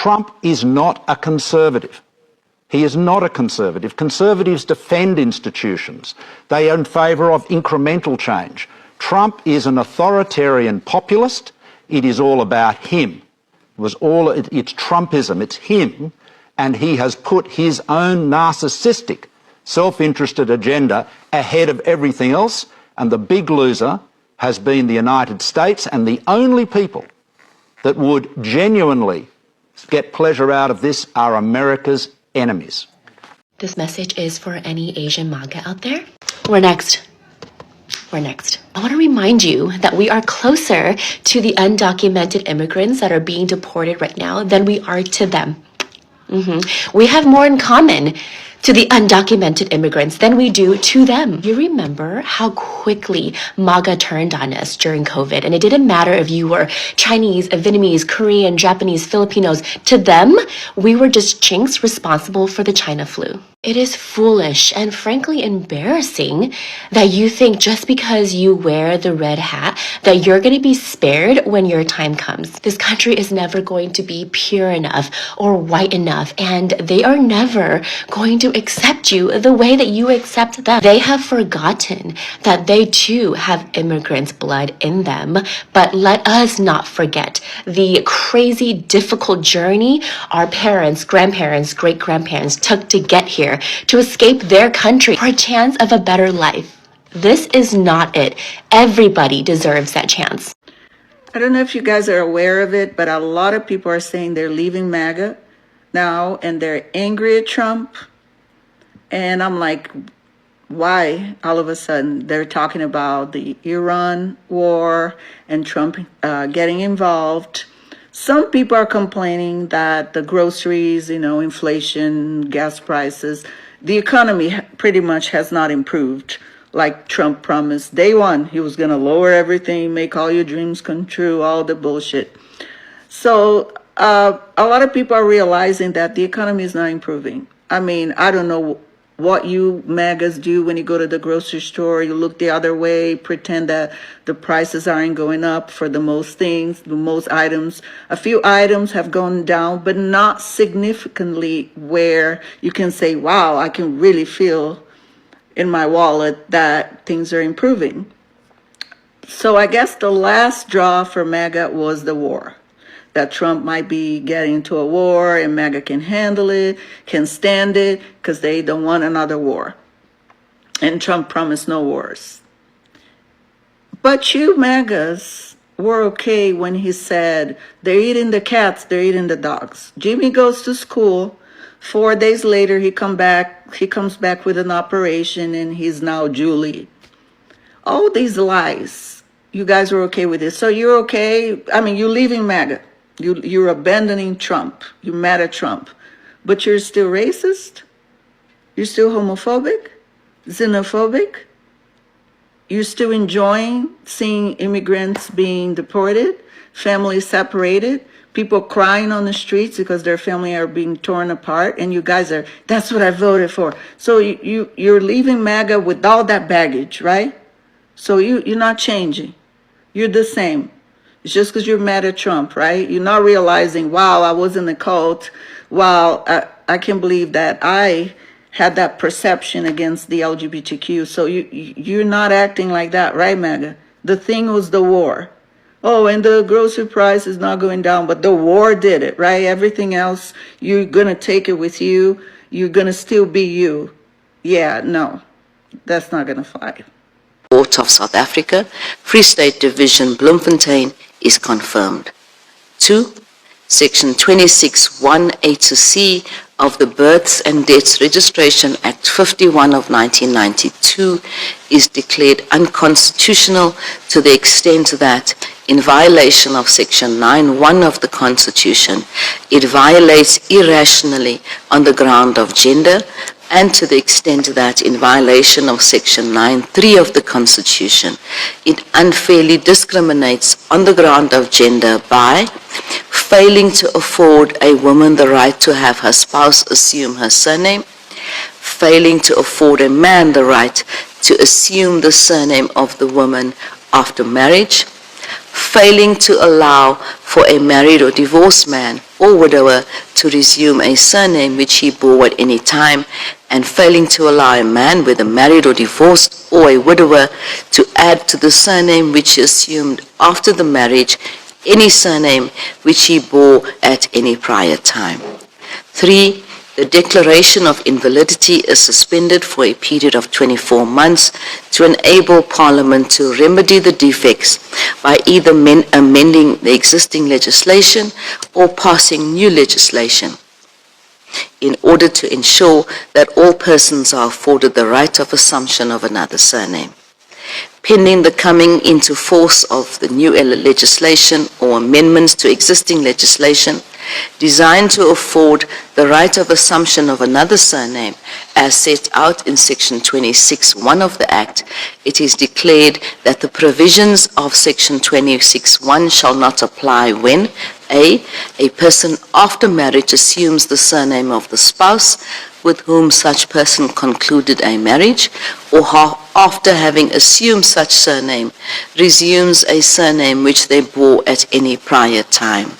Trump is not a conservative. He is not a conservative. Conservatives defend institutions. They are in favour of incremental change. Trump is an authoritarian populist. It is all about him. It's Trumpism. It's him, and he has put his own narcissistic, self-interested agenda ahead of everything else, and the big loser has been the United States, and the only people that would genuinely get pleasure out of this are America's enemies. This message is for any Asian MAGA out there. We're next. I want to remind you that we are closer to the undocumented immigrants that are being deported right now than we are to them. We have more in common to the undocumented immigrants than we do to them. You remember how quickly MAGA turned on us during COVID, and it didn't matter if you were Chinese, Vietnamese, Korean, Japanese, Filipinos. To them, we were just chinks responsible for the China flu. It is foolish and frankly embarrassing that you think just because you wear the red hat that you're going to be spared when your time comes. This country is never going to be pure enough or white enough, and they are never going to accept you the way that you accept them. They have forgotten that they too have immigrants' blood in them, but let us not forget the crazy, difficult journey our parents, grandparents, great-grandparents took to get here, to escape their country for a chance of a better life. This is not it. Everybody deserves that chance. I don't know if you guys are aware of it, but a lot of people are saying they're leaving MAGA now and they're angry at Trump. And I'm like, why all of a sudden they're talking about the Iran war and Trump getting involved? Some people are complaining that the groceries, inflation, gas prices, the economy pretty much has not improved like Trump promised. Day one, he was going to lower everything, make all your dreams come true, all the bullshit. So a lot of people are realizing that the economy is not improving. I mean, I don't know what you MAGAs do when you go to the grocery store. You look the other way, pretend that the prices aren't going up for the most things, the most items. A few items have gone down, but not significantly where you can say, wow, I can really feel in my wallet that things are improving. So I guess the last straw for MAGA was the war. That Trump might be getting into a war and MAGA can handle it, can stand it, because they don't want another war. And Trump promised no wars. But you MAGAs were okay when he said, they're eating the cats, they're eating the dogs. Jimmy goes to school. 4 days later, he comes back with an operation and he's now Julie. All these lies, you guys were okay with it. So you're okay. I mean, you're leaving MAGA. You're abandoning Trump. You're mad at Trump. But you're still racist? You're still homophobic? Xenophobic? You're still enjoying seeing immigrants being deported, families separated, people crying on the streets because their family are being torn apart, and you guys are, that's what I voted for. So you're leaving MAGA with all that baggage, right? So you're not changing. You're the same. It's just because you're mad at Trump, right? You're not realizing, wow, I was in the cult. Wow, I can't believe that I had that perception against the LGBTQ. So you're not acting like that, right, MAGA? The thing was the war. Oh, and the grocery price is not going down, but the war did it, right? Everything else, you're going to take it with you. You're going to still be you. Yeah, no, that's not going to fly. Port of South Africa, Free State Division, Bloemfontein, is confirmed. 2. Section 26(1)(a)(c) of the Births and Deaths Registration Act 51 of 1992 is declared unconstitutional to the extent that, in violation of Section 9(1) of the Constitution, it violates irrationally on the ground of gender, and to the extent that, in violation of Section 9(3) of the Constitution, it unfairly discriminates on the ground of gender by failing to afford a woman the right to have her spouse assume her surname, failing to afford a man the right to assume the surname of the woman after marriage, failing to allow for a married or divorced man or widower to resume a surname which he bore at any time, and failing to allow a man, whether married or divorced or a widower, to add to the surname which he assumed after the marriage any surname which he bore at any prior time. 3. The declaration of invalidity is suspended for a period of 24 months to enable Parliament to remedy the defects by either amending the existing legislation or passing new legislation in order to ensure that all persons are afforded the right of assumption of another surname. Pending the coming into force of the new legislation or amendments to existing legislation designed to afford the right of assumption of another surname as set out in Section 26(1) of the Act, it is declared that the provisions of Section 26(1) shall not apply when A person after marriage assumes the surname of the spouse with whom such person concluded a marriage, or after having assumed such surname, resumes a surname which they bore at any prior time.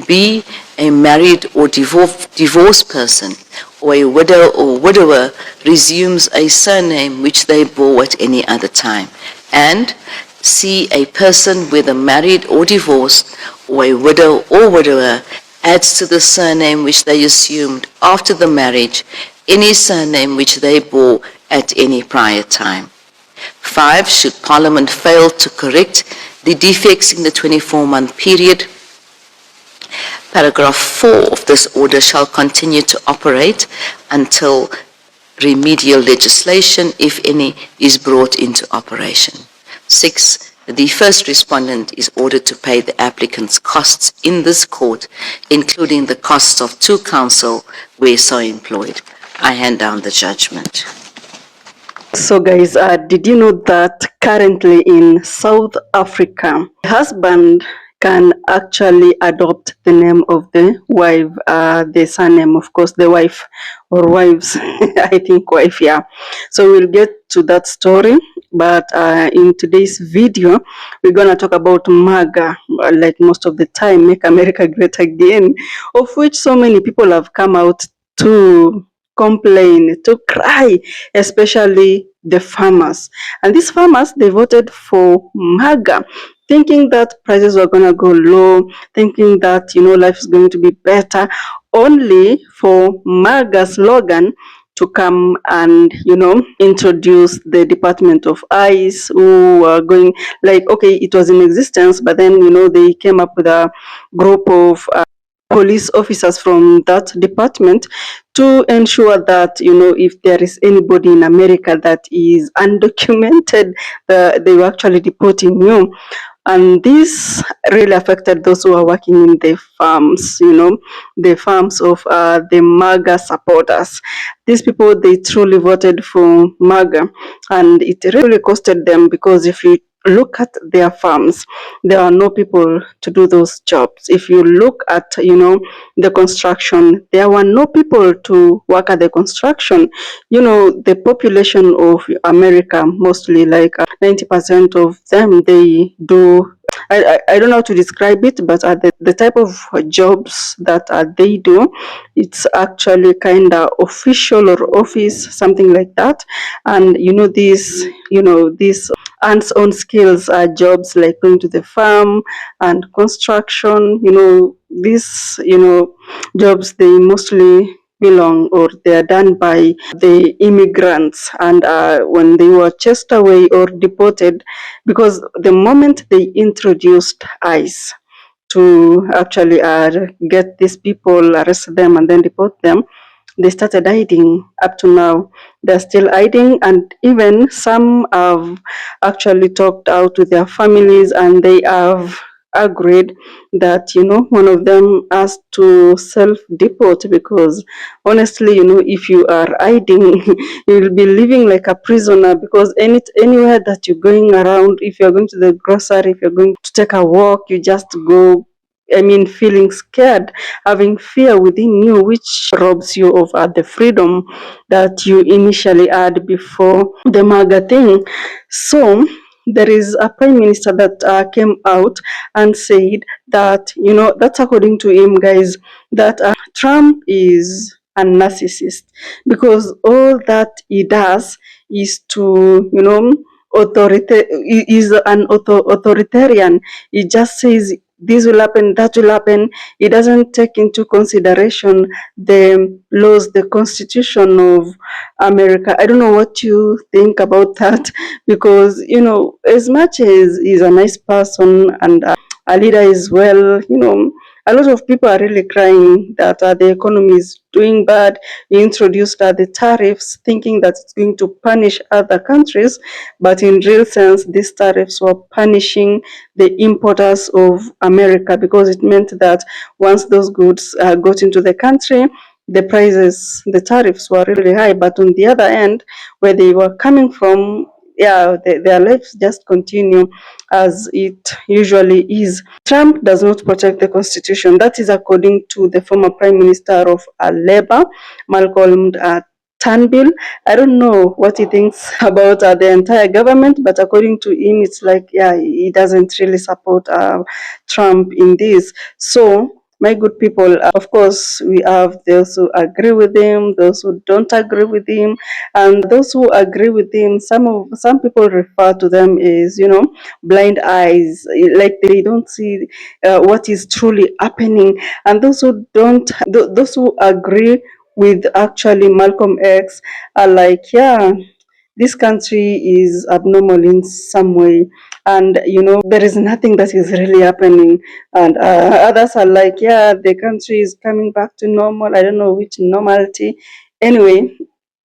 B, a married or divorced person, or a widow or widower resumes a surname which they bore at any other time. And C, a person, whether married or divorced, or a widow or widower, adds to the surname which they assumed after the marriage any surname which they bore at any prior time. 5. Should Parliament fail to correct the defects in the 24-month period, paragraph 4 of this order shall continue to operate until remedial legislation, if any, is brought into operation. 6. The first respondent is ordered to pay the applicant's costs in this court, including the costs of 2 counsel where so employed. I hand down the judgment. So guys, did you know that currently in South Africa, the husband can actually adopt the name of the wife, the surname, of course, the wife or wives, I think wife, yeah. So we'll get to that story, but in today's video, we're gonna talk about MAGA, like most of the time, Make America Great Again, of which so many people have come out to complain, to cry, especially the farmers. And these farmers, they voted for MAGA, thinking that prices were going to go low, thinking that, life is going to be better, only for MAGA slogan to come and, introduce the Department of ICE, who are going, like, okay, it was in existence, but then, they came up with a group of police officers from that department to ensure that, if there is anybody in America that is undocumented, they were actually deporting you. And this really affected those who are working in the farms, the farms of the MAGA supporters. These people, they truly voted for MAGA, and it really costed them, because if you look at their farms, there are no people to do those jobs. If you look at, the construction, there were no people to work at the construction. The population of America, mostly like 90% of them, they do, I don't know how to describe it, but the type of jobs that they do, it's actually kind of official or office, something like that. And these hands-on skills are jobs like going to the farm and construction. These jobs, they mostly belong, or they are done by the immigrants, and when they were chased away or deported, because the moment they introduced ICE to actually get these people, arrest them and then deport them, they started hiding. Up to now, they're still hiding, and even some have actually talked out with their families, and they have agreed that one of them has to self-deport, because honestly, if you are hiding, you'll be living like a prisoner, because anywhere that you're going around, if you're going to the grocery, if you're going to take a walk, you just go, feeling scared, having fear within you, which robs you of the freedom that you initially had before the MAGA thing. So there is a prime minister that came out and said that, that's according to him, guys, that Trump is a narcissist because all that he does is to, is an authoritarian. He just says this will happen, that will happen. He doesn't take into consideration the laws, the constitution of America. I don't know what you think about that because, as much as he's a nice person and a leader as well, a lot of people are really crying that the economy is doing bad. He introduced the tariffs thinking that it's going to punish other countries, but in real sense, these tariffs were punishing the importers of America because it meant that once those goods got into the country, the prices, the tariffs were really high. But on the other end, where they were coming from, yeah, their lives just continue as it usually is. Trump does not protect the Constitution. That is according to the former Prime Minister of Labour, Malcolm Turnbull. I don't know what he thinks about the entire government, but according to him, it's like, yeah, he doesn't really support Trump in this. So, my good people, of course, we have those who agree with him, those who don't agree with him, and those who agree with him. Some people refer to them as, blind eyes, like they don't see what is truly happening. And those who don't, those who agree with actually Malcolm X are like, yeah, this country is abnormal in some way, and there is nothing that is really happening. And others are like, yeah, the country is coming back to normal. I don't know which normality. Anyway,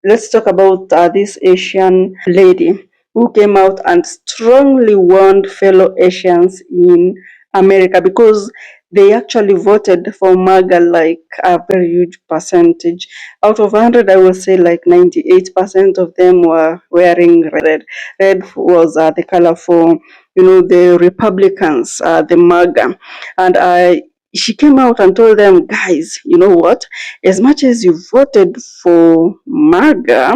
let's talk about this Asian lady who came out and strongly warned fellow Asians in America because they actually voted for MAGA like a very huge percentage. Out of 100, I will say like 98% of them were wearing red. Red was the color for, the Republicans, the MAGA. And she came out and told them, guys, you know what? As much as you voted for MAGA,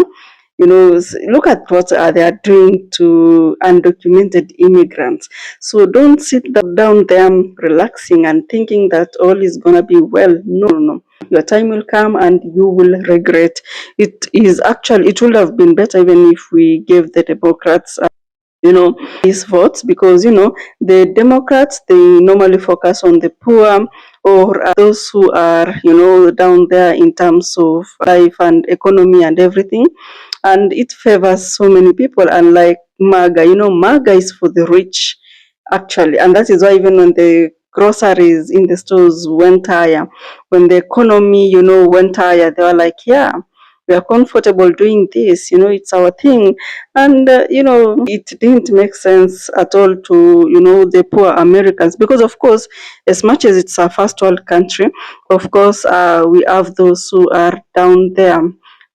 look at what they are doing to undocumented immigrants. So don't sit down there relaxing and thinking that all is going to be well. No, no, no. Your time will come and you will regret. It would have been better even if we gave the Democrats these votes because the Democrats, they normally focus on the poor or those who are down there in terms of life and economy and everything, and it favors so many people. Unlike MAGA, MAGA is for the rich actually, and that is why even when the groceries in the stores went higher, when the economy went higher, they were like, yeah, we are comfortable doing this, it's our thing. And it didn't make sense at all to the poor Americans because of course, as much as it's a first world country, of course we have those who are down there,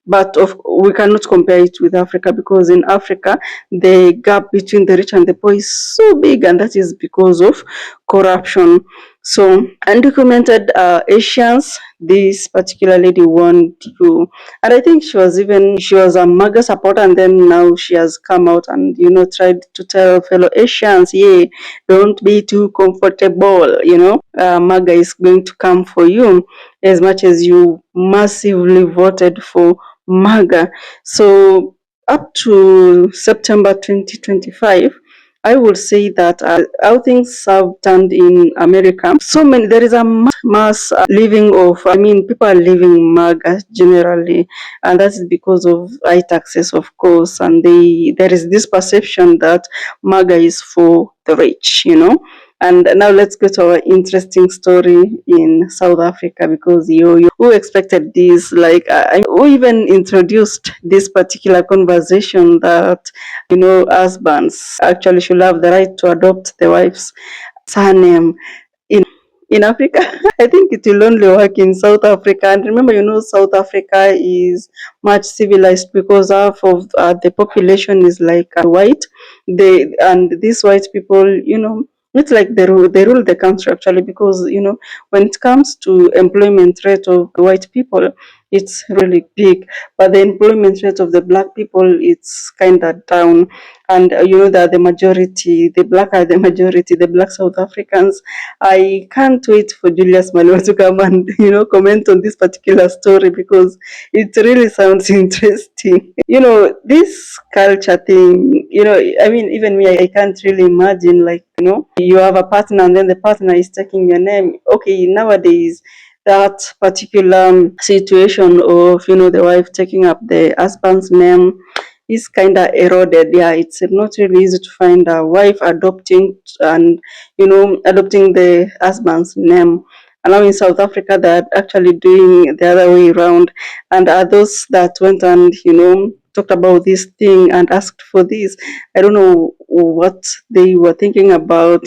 but we cannot compare it with Africa because in Africa the gap between the rich and the poor is so big, and that is because of corruption. So undocumented Asians, this particular lady warned you, and I think she was a MAGA supporter, and then now she has come out and tried to tell fellow Asians, yeah, don't be too comfortable. MAGA is going to come for you as much as you massively voted for MAGA. So up to September 2025, I would say that how things have turned in America. There is a mass living of, people are living MAGA generally, and that is because of high taxes, of course, and there is this perception that MAGA is for the rich, And now let's go to our interesting story in South Africa because who expected this? Like, who even introduced this particular conversation that husbands actually should have the right to adopt the wife's surname in Africa? I think it will only work in South Africa. And remember, South Africa is much civilized because half of the population is like white. And these white people, It's like they rule the country actually, because when it comes to employment rate of the white people, it's really big, but the employment rate of the black people, it's kind of down. And that the majority, the black are the majority, the black South Africans. I can't wait for Julius Malema to come and comment on this particular story, because it really sounds interesting. This culture thing, I mean, even me, I can't really imagine, like, you have a partner and then the partner is taking your name. Okay, nowadays, that particular situation of, the wife taking up the husband's name is kind of eroded. Yeah, it's not really easy to find a wife adopting and, adopting the husband's name. And now in South Africa, they're actually doing the other way around. And are those that went and, talked about this thing and asked for this. I don't know what they were thinking about,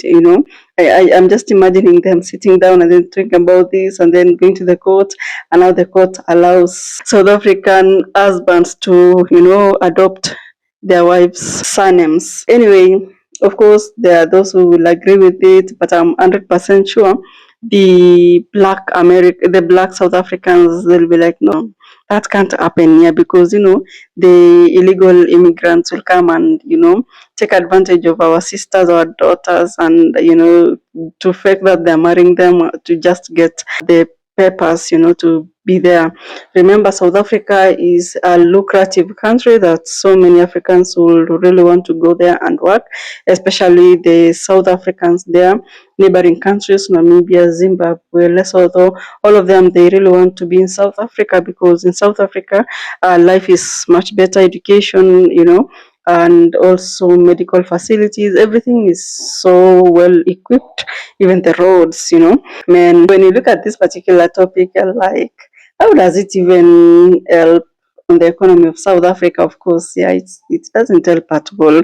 I'm just imagining them sitting down and then thinking about this and then going to the court, and now the court allows South African husbands to, adopt their wives' surnames. Anyway, of course, there are those who will agree with it, but I'm 100% sure the black South Africans, they'll be like, no, that can't happen here, because the illegal immigrants will come and take advantage of our sisters or daughters, and to fake that they're marrying them to just get the papers, to be there. Remember, South Africa is a lucrative country that so many Africans will really want to go there and work, especially the South Africans there, neighboring countries, Namibia, Zimbabwe, Lesotho, all of them, they really want to be in South Africa, because in South Africa, life is much better, education, and also medical facilities. Everything is so well equipped, even the roads, Man, when you look at this particular topic, you're like, how does it even help on the economy of South Africa? Of course, yeah, it doesn't help at all.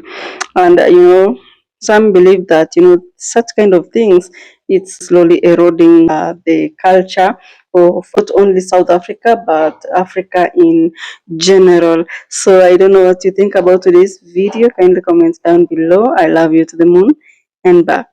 And, some believe that, such kind of things, it's slowly eroding the culture of not only South Africa, but Africa in general. So I don't know what you think about today's video. Kindly comment down below. I love you to the moon and back.